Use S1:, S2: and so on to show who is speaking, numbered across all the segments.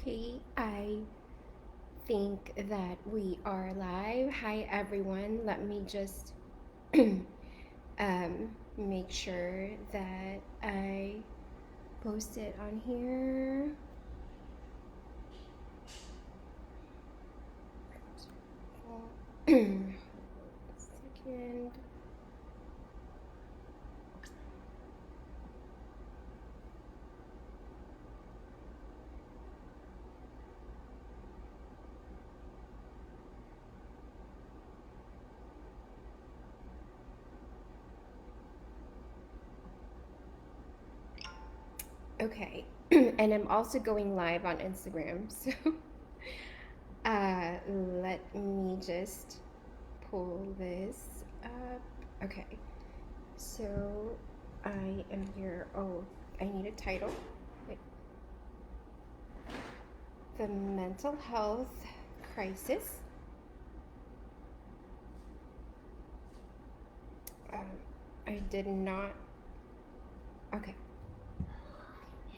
S1: Okay, I think that we are live. Hi, everyone. Let me just make sure that I post it on here. Second. Okay, and I'm also going live on Instagram. So let me just pull this up. Okay, so I am here. Oh, I need a title. Wait. The mental health crisis. Um, I did not. Okay.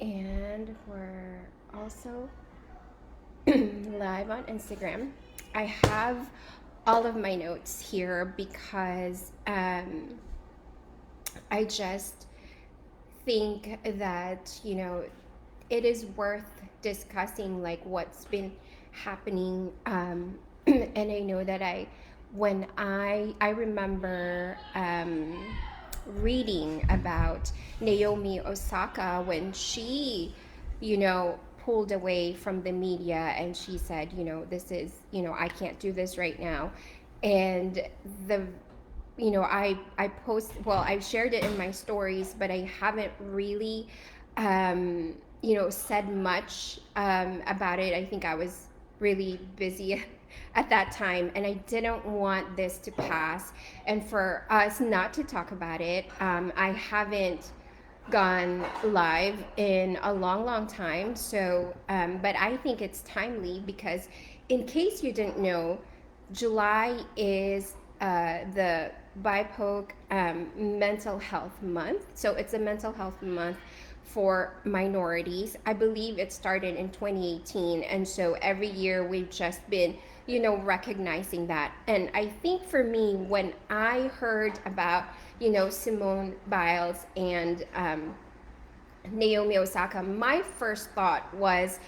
S1: And we're also live on Instagram. I have all of my notes here because I just think that, it is worth discussing like what's been happening. And I know that when I remember reading about Naomi Osaka when she, pulled away from the media and she said, this is, I can't do this right now. And the I post, well, I've shared it in my stories, but I haven't really said much about it. I think I was really busy at that time, and I didn't want this to pass and for us not to talk about it. I haven't gone live in a long, long time. So, but I think it's timely because, in case you didn't know, July is the BIPOC mental health month. So it's a mental health month for minorities. I believe it started in 2018. And so every year we've just been, recognizing that. And I think for me, when I heard about, Simone Biles and Naomi Osaka, my first thought was,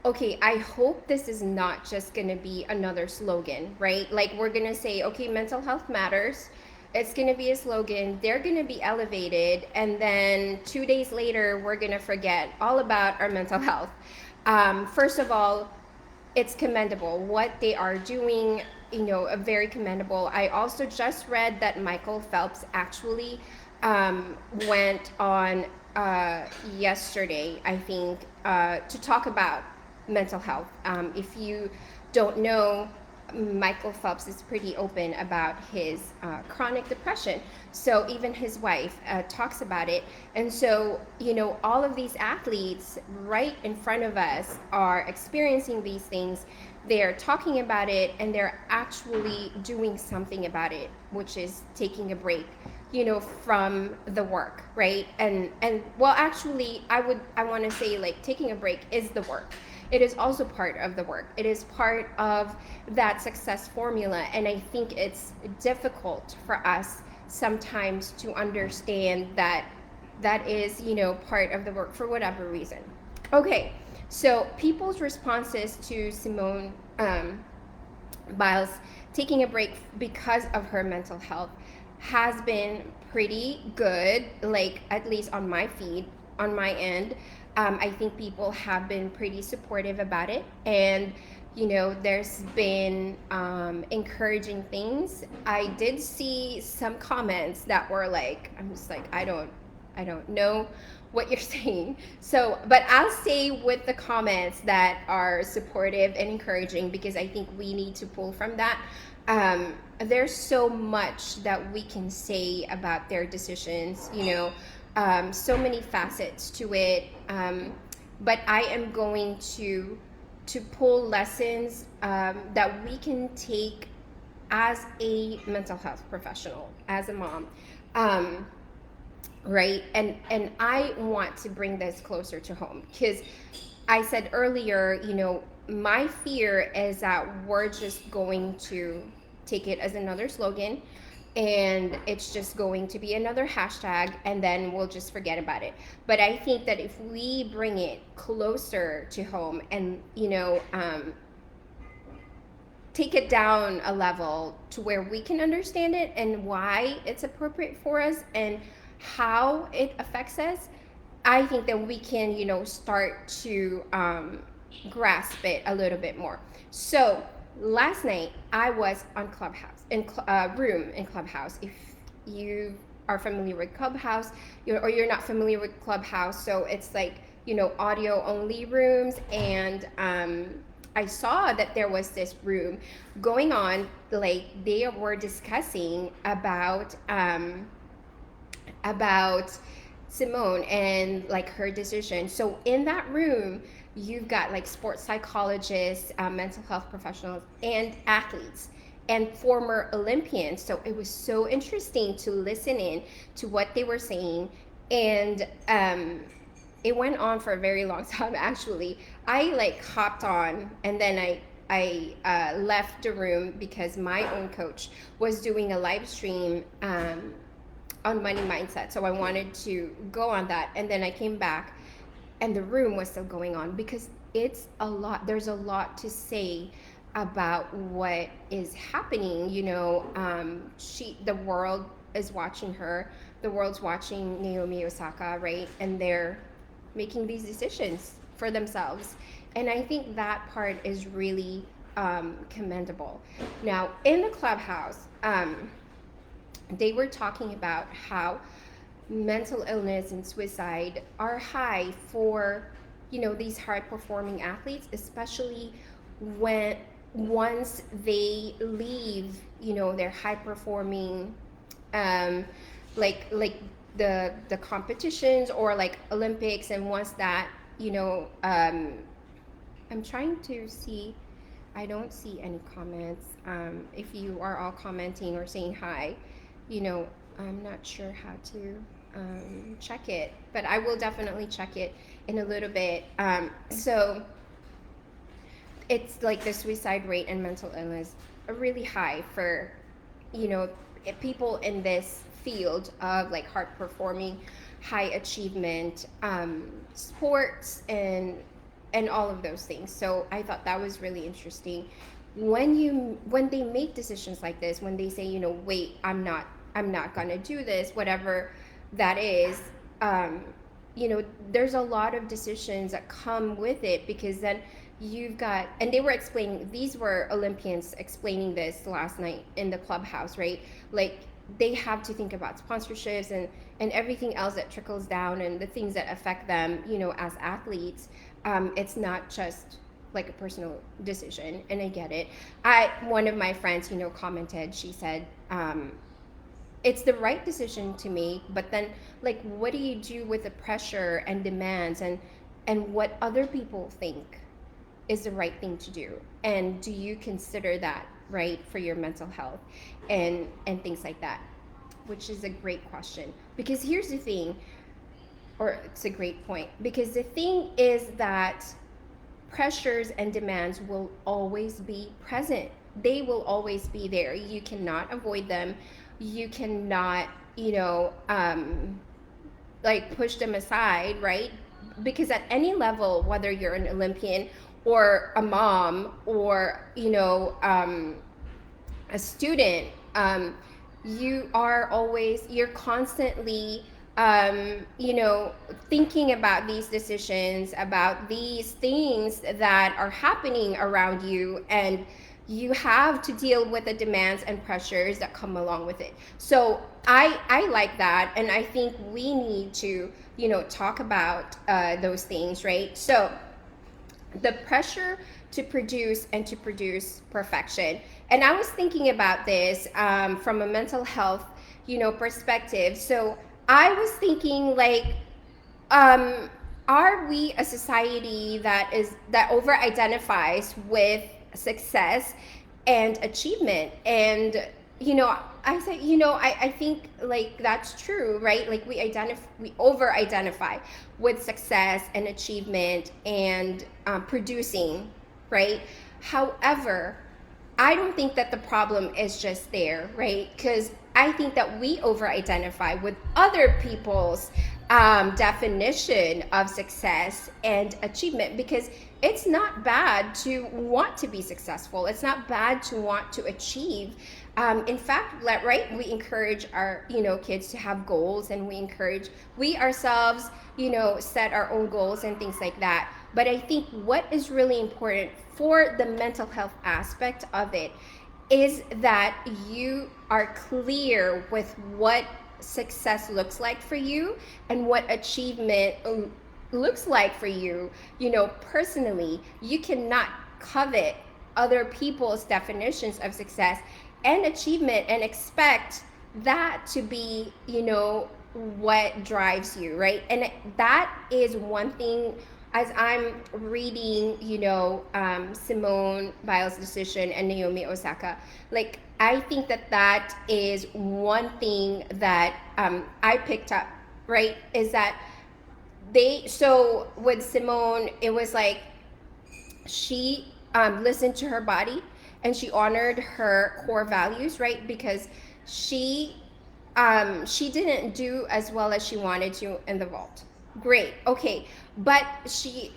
S1: okay, I hope this is not just going to be another slogan, right? Like we're going to say, okay, mental health matters. It's going to be a slogan. They're going to be elevated. And then 2 days later, we're going to forget all about our mental health. First of all, it's commendable what they are doing, very commendable. I also just read that Michael Phelps actually went on yesterday, I think, to talk about mental health. If you don't know, Michael Phelps is pretty open about his chronic depression. So even his wife talks about it. And so, all of these athletes right in front of us are experiencing these things. They're talking about it and they're actually doing something about it, which is taking a break, from the work, right? And well, actually, I want to say like taking a break is the work. It is also part of the work. It is part of that success formula. And I think it's difficult for us sometimes to understand that that is, part of the work for whatever reason. Okay, so people's responses to Simone Biles taking a break because of her mental health has been pretty good, like at least on my feed, on my end. I think people have been pretty supportive about it. And, there's been encouraging things. I did see some comments that were like, I'm just like, I don't know what you're saying. So, but I'll say with the comments that are supportive and encouraging because I think we need to pull from that. There's so much that we can say about their decisions, so many facets to it. But I am going to pull lessons that we can take as a mental health professional, as a mom. Um, right, and I want to bring this closer to home because I said earlier, my fear is that we're just going to take it as another slogan, and it's just going to be another hashtag, and then we'll just forget about it. But I think that if we bring it closer to home and, take it down a level to where we can understand it and why it's appropriate for us and how it affects us, I think that we can, start to grasp it a little bit more. So last night I was on Clubhouse, in room in Clubhouse. If you are familiar with Clubhouse, or you're not familiar with Clubhouse, so it's like, audio only rooms. And I saw that there was this room going on, like they were discussing about Simone and like her decision. So in that room, you've got like sports psychologists, mental health professionals, and athletes and former Olympians. So it was so interesting to listen in to what they were saying. And it went on for a very long time. Actually, I like hopped on, and then I left the room because my own coach was doing a live stream on money mindset. So I wanted to go on that. And then I came back and the room was still going on because it's a lot. There's a lot to say about what is happening. The world is watching her. The world's watching Naomi, Osaka, right? And they're making these decisions for themselves. And I think that part is really commendable. Now, in the Clubhouse, they were talking about how mental illness and suicide are high for, these high performing athletes, especially when once they leave, their high performing, like the competitions or like Olympics. And once that, I'm trying to see, I don't see any comments. If you are all commenting or saying hi, I'm not sure how to check it, but I will definitely check it in a little bit. So it's like the suicide rate and mental illness are really high for, people in this field of like hard performing, high achievement sports and all of those things. So I thought that was really interesting. When they make decisions like this, when they say, wait, I'm not gonna do this, whatever that is, there's a lot of decisions that come with it, because then you've got, and they were explaining, these were Olympians explaining this last night in the Clubhouse, right? Like they have to think about sponsorships and everything else that trickles down and the things that affect them, as athletes. It's not just like a personal decision, and I get it. One of my friends, commented, she said, it's the right decision to make, but then like what do you do with the pressure and demands and what other people think is the right thing to do, and do you consider that right for your mental health and things like that, which is a great question. Because here's the thing, or it's a great point, because the thing is that pressures and demands will always be present. They will always be there. You cannot avoid them. You cannot, like push them aside, right? Because at any level, whether you're an Olympian or a mom or, a student, you're constantly thinking about these decisions, about these things that are happening around you, and you have to deal with the demands and pressures that come along with it. So I like that, and I think we need to talk about those things, right? So the pressure to produce and to produce perfection. And I was thinking about this from a mental health, perspective. So I was thinking like, are we a society that over identifies with success and achievement? And you know, I say, I think like that's true, right? Like we over identify with success and achievement and producing, right? However, I don't think that the problem is just there, right? Because I think that we over identify with other people's definition of success and achievement, because it's not bad to want to be successful. It's not bad to want to achieve. In fact, right, we encourage our kids to have goals, and we ourselves set our own goals and things like that. But I think what is really important for the mental health aspect of it is that you are clear with what success looks like for you and what achievement looks like for you, personally. You cannot covet other people's definitions of success and achievement and expect that to be, what drives you, right? And that is one thing as I'm reading, Simone Biles' decision and Naomi Osaka. Like, I think that that is one thing that I picked up, right? Is that so with Simone, it was like she listened to her body and she honored her core values, right? Because she she didn't do as well as she wanted to in the vault. Great, okay, but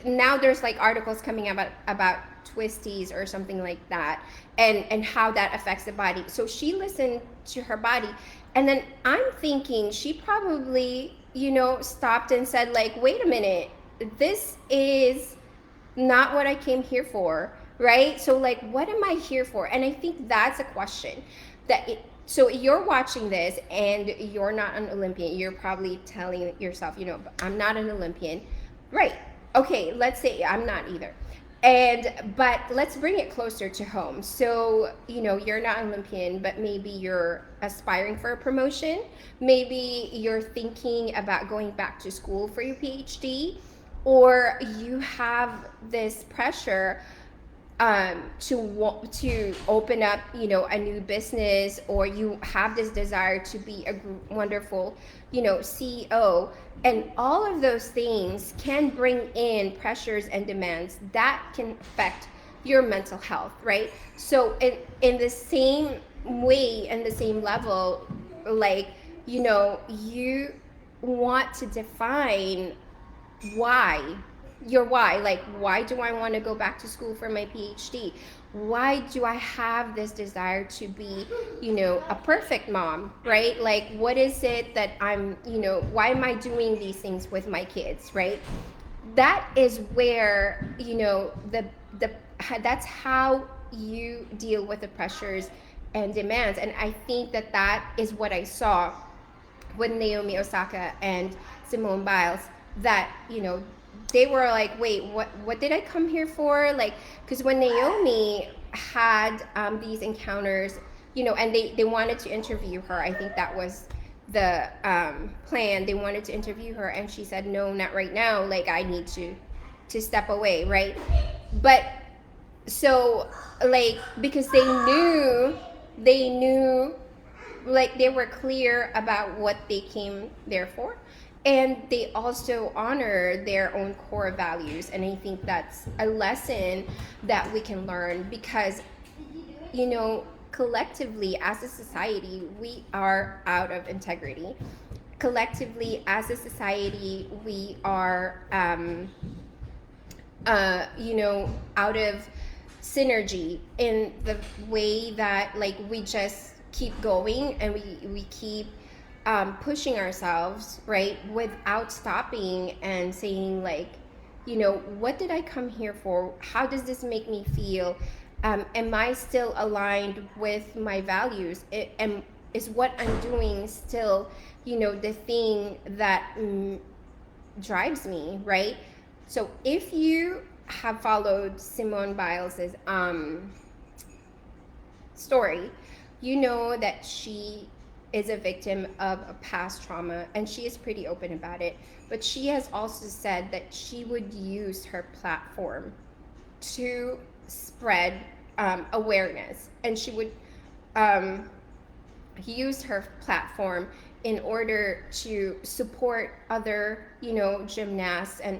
S1: now there's like articles coming about twisties or something like that, and how that affects the body. So she listened to her body, and then I'm thinking she probably stopped and said, like, wait a minute, this is not what I came here for, right? So, like, what am I here for? And I think that's a question so you're watching this and you're not an Olympian. You're probably telling yourself, I'm not an Olympian. Right. Okay, let's say I'm not either. But let's bring it closer to home. So, you're not an Olympian, but maybe you're aspiring for a promotion. Maybe you're thinking about going back to school for your PhD, or you have this pressure to open up, a new business, or you have this desire to be a wonderful, CEO, and all of those things can bring in pressures and demands that can affect your mental health, right? So in the same way and the same level, like, you want to define why why, like, why do I want to go back to school for my PhD? Why do I have this desire to be, a perfect mom, right? Like, what is it that I'm, why am I doing these things with my kids, right? That is where, the that's how you deal with the pressures and demands. And I think that that is what I saw with Naomi Osaka and Simone Biles, that they were like, wait, what did I come here for? Like, because when Naomi had these encounters, and they wanted to interview her. I think that was the plan. They wanted to interview her, and she said, no, not right now. Like, I need to step away, right? But so, like, because they knew, like, they were clear about what they came there for, and they also honor their own core values. And I think that's a lesson that we can learn, because collectively as a society we are out of integrity. Collectively as a society we are out of synergy, in the way that, like, we just keep going and we keep pushing ourselves, right, without stopping and saying, like, what did I come here for? How does this make me feel? Am I still aligned with my values? Is what I'm doing still, the thing that drives me, right? So if you have followed Simone Biles's story, you know that she is a victim of a past trauma, and she is pretty open about it. But she has also said that she would use her platform to spread awareness, and she would used her platform in order to support other, gymnasts, and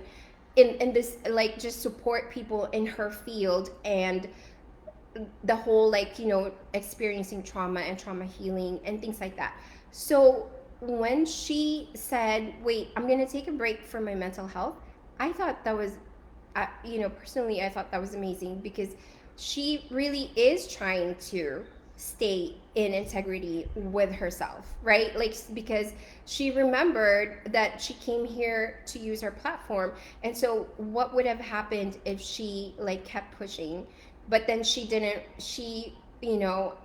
S1: in this, like, just support people in her field, and the whole, like, experiencing trauma and trauma healing and things like that. So when she said, wait, I'm going to take a break for my mental health, I thought that was, personally, I thought that was amazing, because she really is trying to stay in integrity with herself, right? Like, because she remembered that she came here to use her platform. And so what would have happened if she, like, kept pushing, but then she didn't,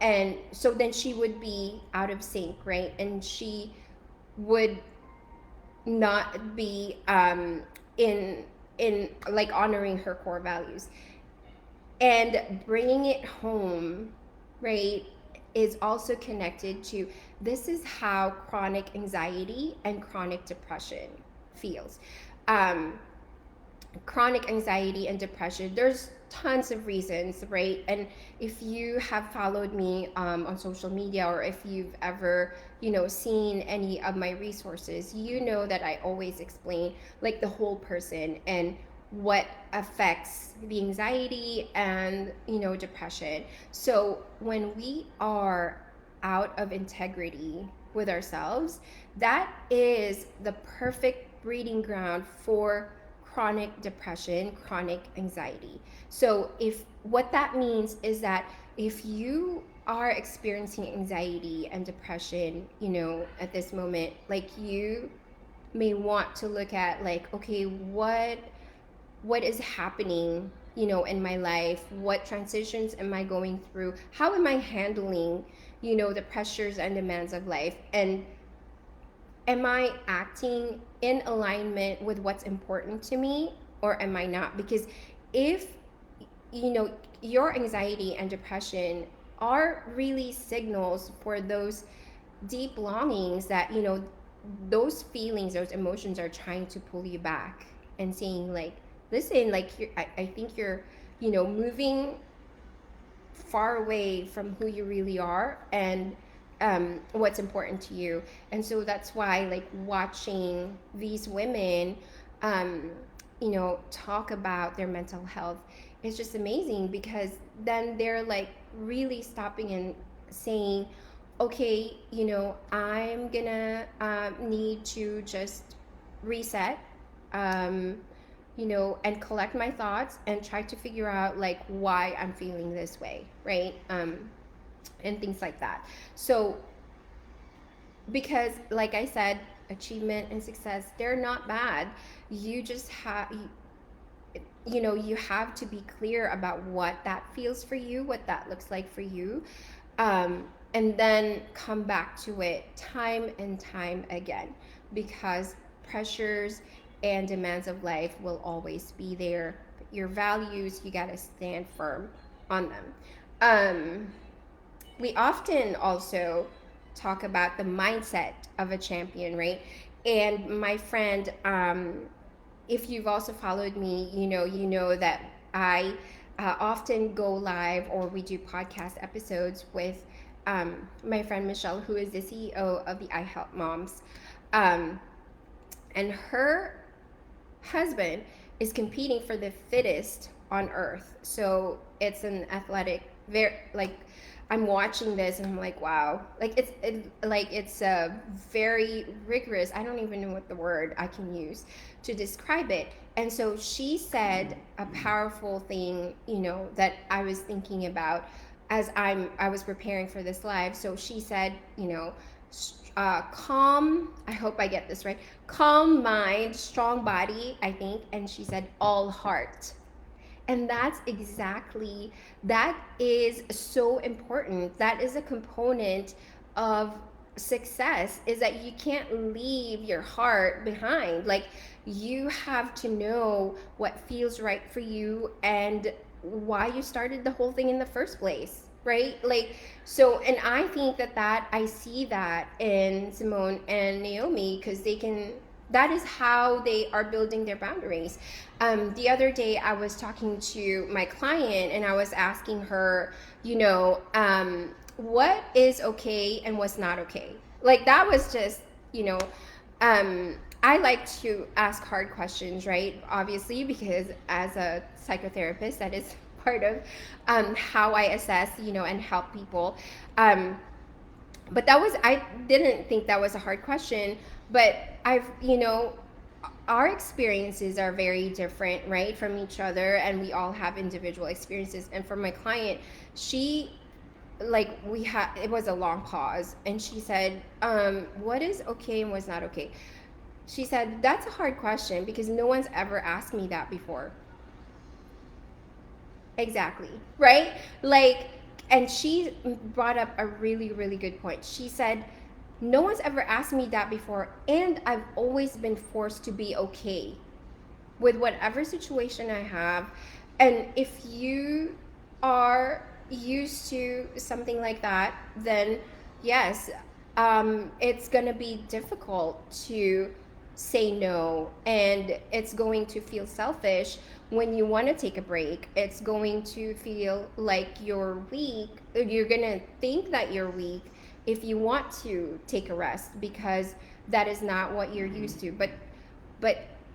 S1: and so then she would be out of sync, right? And she would not be in like honoring her core values, and bringing it home, right, is also connected to, this is how chronic anxiety and chronic depression feels. um, Chronic anxiety and depression, there's tons of reasons, right? And if you have followed me on social media, or if you've ever, seen any of my resources, you know that I always explain, like, the whole person and what affects the anxiety and, depression. So when we are out of integrity with ourselves, that is the perfect breeding ground for chronic depression, chronic anxiety. So, if what that means is that if you are experiencing anxiety and depression, at this moment, like, you may want to look at, like, okay, what is happening, in my life? What transitions am I going through? How am I handling, the pressures and demands of life? And am I acting in alignment with what's important to me, or am I not? Because if, your anxiety and depression are really signals for those deep longings that, those feelings, those emotions are trying to pull you back and saying, like, listen, like, I think you're, moving far away from who you really are, and what's important to you. And so that's why, like, watching these women, talk about their mental health is just amazing, because then they're, like, really stopping and saying, okay, I'm gonna need to just reset, um, and collect my thoughts and try to figure out, like, why I'm feeling this way, right? And things like that. So, because, like I said, achievement and success, they're not bad. You just have, you have to be clear about what that feels for you, what that looks like for you, and then come back to it time and time again, because pressures and demands of life will always be there. Your values, you got to stand firm on them. um, we often also talk about the mindset of a champion, right? And my friend, if you've also followed me, you know that I often go live, or we do podcast episodes with my friend Michelle, who is the CEO of the I Help Moms. Um, and her husband is competing for the fittest on earth. So it's an athletic, very, like, I'm watching this and I'm like, wow, like, it's a very rigorous. I don't even know what the word I can use to describe it. And so she said a powerful thing, that I was thinking about as I was preparing for this live. So she said, calm, I hope I get this right, calm mind, strong body, I think. And she said, all heart. And that's exactly, that is so important. That is a component of success, is that you can't leave your heart behind. Like, you have to know what feels right for you and why you started the whole thing in the first place, right? Like, so, and I think that I see that in Simone and Naomi, because they can, that is how they are building their boundaries. The other day, I was talking to my client and I was asking her, what is okay and what's not okay. Like that was just, you know, I like to ask hard questions, right? Obviously, because as a psychotherapist, that is part of how I assess, and help people. Um, but that was, I didn't think that was a hard question, but our experiences are very different, right, from each other, and we all have individual experiences. And for my client, she, like, we had, it was a long pause, and she said, what is okay and what's not okay. She said, that's a hard question because no one's ever asked me that before. Exactly. Right? Like, and she brought up a really, really good point. She said, no one's ever asked me that before, and I've always been forced to be okay with whatever situation I have. And if you are used to something like that, then yes, it's going to be difficult to say no, and it's going to feel selfish when you want to take a break. It's going to feel like you're weak. You're going to think that you're weak if you want to take a rest, because that is not what you're used to. But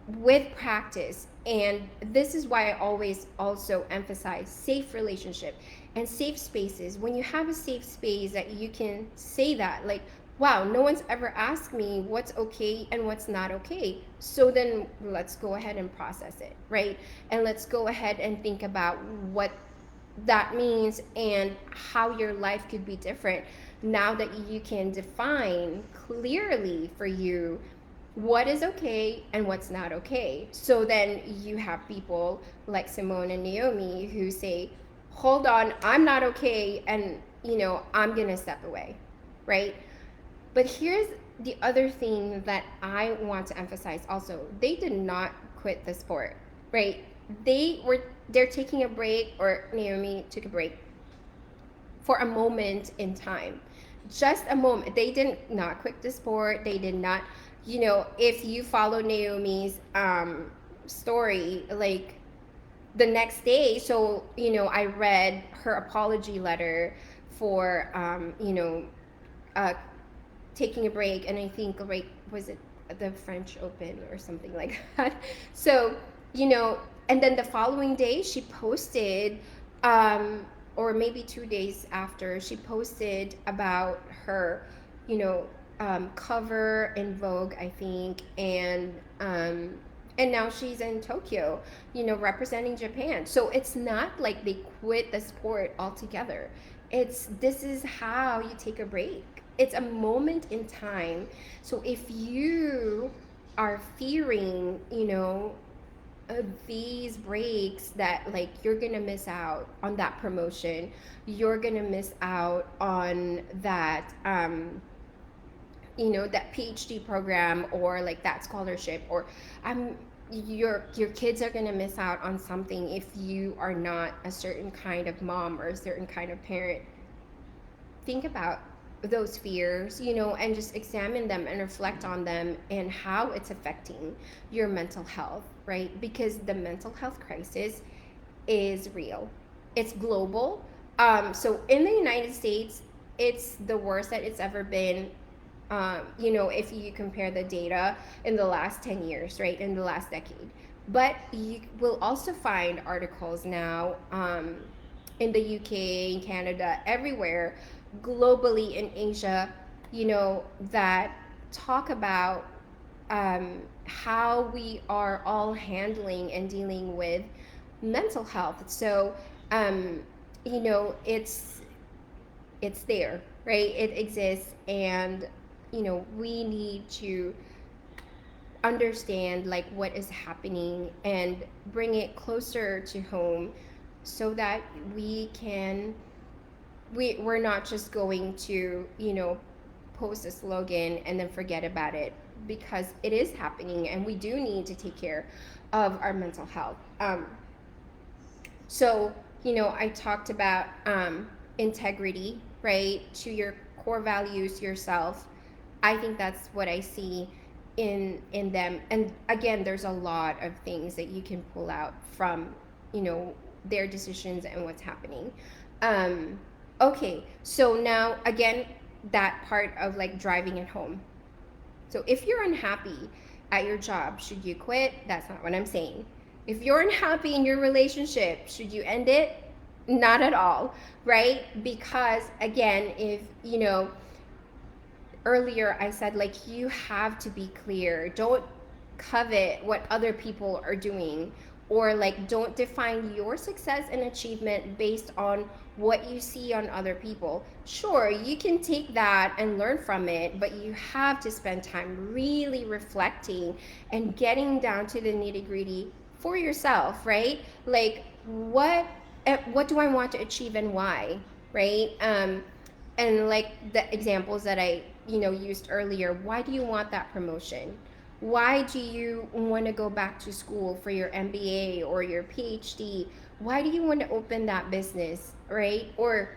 S1: with practice, and this is why I always also emphasize safe relationship and safe spaces. When you have a safe space that you can say that, like, wow, no one's ever asked me what's okay and what's not okay, so then let's go ahead and process it, right? And let's go ahead and think about what that means and how your life could be different now that you can define clearly for you what is okay and what's not okay. So then you have people like Simone and Naomi who say, hold on, I'm not okay, and I'm gonna step away, right? But here's the other thing that I want to emphasize also. They did not quit the sport, right? They're taking a break, or Naomi took a break for a moment in time. Just a moment. They did not quit the sport. They did not, if you follow Naomi's story, like the next day, so, I read her apology letter for, uh, taking a break. And I think, like, was it the French Open or something like that? So, and then the following day she posted, or maybe 2 days after, she posted about her, you know, cover in Vogue, I think, and now she's in Tokyo, representing Japan. So it's not like they quit the sport altogether. This is how you take a break. It's a moment in time. So if you are fearing, these breaks, that, like, you're gonna miss out on that promotion, you're gonna miss out on that, that PhD program, or like that scholarship, or your kids are going to miss out on something if you are not a certain kind of mom or a certain kind of parent. Think about those fears, and just examine them and reflect on them and how it's affecting your mental health, right? Because the mental health crisis is real. It's global. So in the United States, it's the worst that it's ever been. If you compare the data in the last 10 years, right, in the last decade. But you will also find articles now, in the UK, in Canada, everywhere, globally, in Asia, that talk about, how we are all handling and dealing with mental health. So, um, it's there, right? It exists, and we need to understand, like, what is happening and bring it closer to home, so that we're not just going to, post a slogan and then forget about it, because it is happening, and we do need to take care of our mental health. So, I talked about, integrity, right? To your core values, yourself. I think that's what I see in them. And again, there's a lot of things that you can pull out from, their decisions and what's happening. Um, Okay, so now again, that part of like driving it home. So if you're unhappy at your job, should you quit? That's not what I'm saying. If you're unhappy in your relationship, should you end it? Not at all, right? Because again, if you know, earlier I said like you have to be clear. Don't covet what other people are doing, or like don't define your success and achievement based on what you see on other people. Sure, you can take that and learn from it, but you have to spend time really reflecting and getting down to the nitty-gritty for yourself, right? Like what do I want to achieve and why, right? And like the examples that I used earlier, why do you want that promotion? Why do you want to go back to school for your MBA or your PhD? Why do you want to open that business, right? Or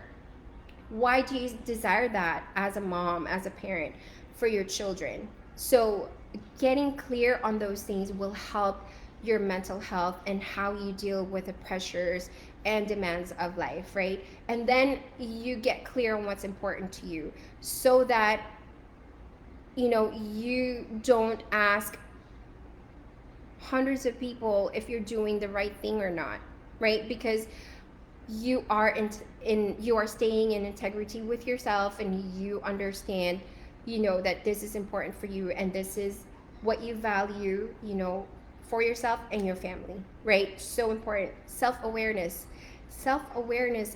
S1: why do you desire that as a mom, as a parent, for your children? So getting clear on those things will help your mental health and how you deal with the pressures and demands of life, right? And then you get clear on what's important to you, so that you don't ask hundreds of people if you're doing the right thing or not, right? Because you are you are staying in integrity with yourself, and you understand that this is important for you, and this is what you value, for yourself and your family, right? So important. Self-awareness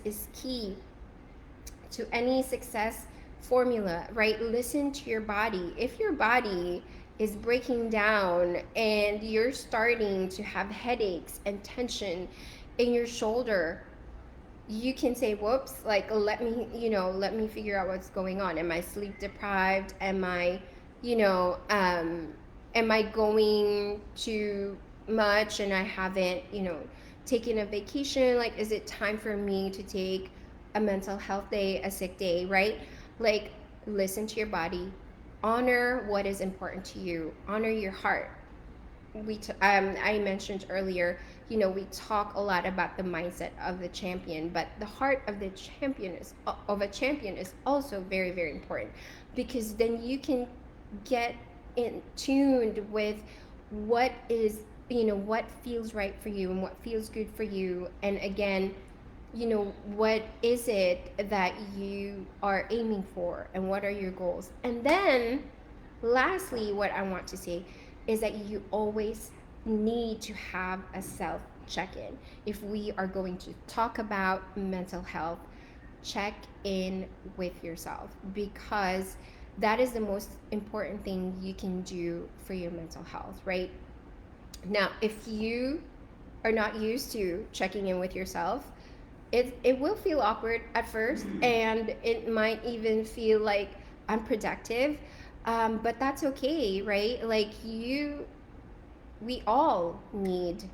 S1: is key to any success formula, right? Listen to your body. If your body is breaking down and you're starting to have headaches and tension in your shoulder, you can say, whoops, like let me figure out what's going on. Am I sleep deprived? You know um am I going too much and I haven't taken a vacation? Like, is it time for me to take a mental health day, a sick day, right? Like, listen to your body, honor what is important to you, honor your heart. I mentioned earlier, we talk a lot about the mindset of the champion, but the heart of the champion is of a champion is also very, very important, because then you can get in tuned with what is what feels right for you and what feels good for you. And again, what is it that you are aiming for, and what are your goals? And then lastly, what I want to say is that you always need to have a self check-in. If we are going to talk about mental health, check in with yourself, because that is the most important thing you can do for your mental health, right? Now, if you are not used to checking in with yourself, it will feel awkward at first, and it might even feel like unproductive. But that's okay, right? Like, we all need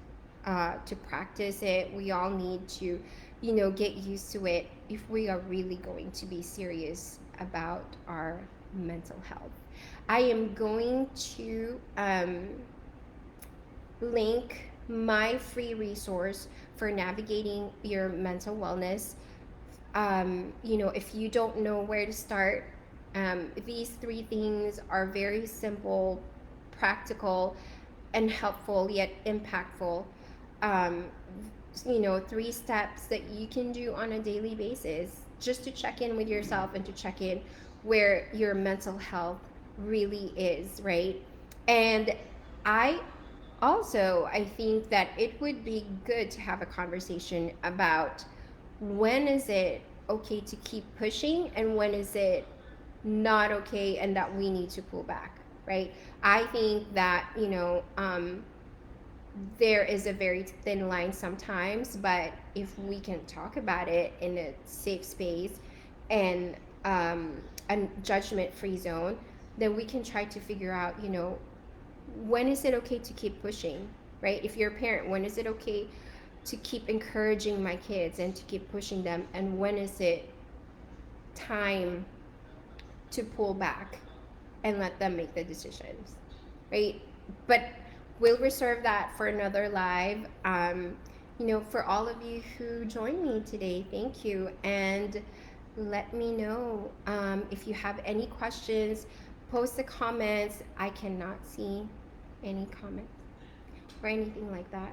S1: to practice it. We all need to, get used to it if we are really going to be serious about our mental health. I am going to link my free resource for navigating your mental wellness. If you don't know where to start, these three things are very simple, practical, and helpful yet impactful. Um, three steps that you can do on a daily basis just to check in with yourself and to check in where your mental health really is, right? And I I think that it would be good to have a conversation about when is it okay to keep pushing and when is it not okay and that we need to pull back, right? I think that, there is a very thin line sometimes, but if we can talk about it in a safe space and a judgment free zone, then we can try to figure out, when is it okay to keep pushing, right? If you're a parent, when is it okay to keep encouraging my kids and to keep pushing them, and when is it time to pull back and let them make the decisions, right? But we'll reserve that for another live. For all of you who joined me today, thank you. And let me know. If you have any questions, post the comments. I cannot see any comments or anything like that.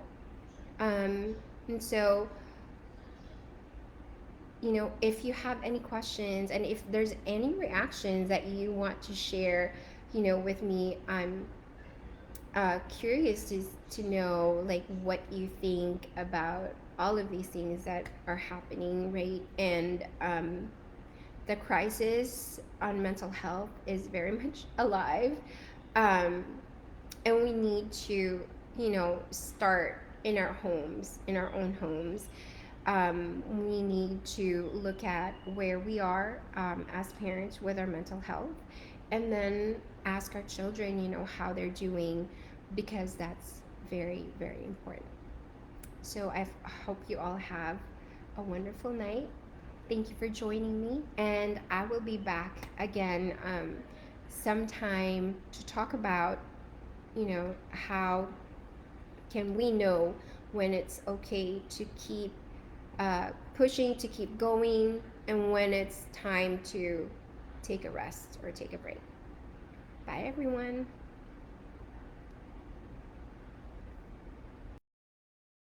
S1: And so, if you have any questions and if there's any reactions that you want to share, with me, I'm curious to know like what you think about all of these things that are happening, right? And the crisis on mental health is very much alive. Um, and we need to, start in our homes, in our own homes. We need to look at where we are as parents with our mental health, and then ask our children, how they're doing, because that's very, very important. So I hope you all have a wonderful night. Thank you for joining me, and I will be back again sometime to talk about, how can we know when it's okay to keep pushing, to keep going, and when it's time to take a rest or take a break. Bye, everyone.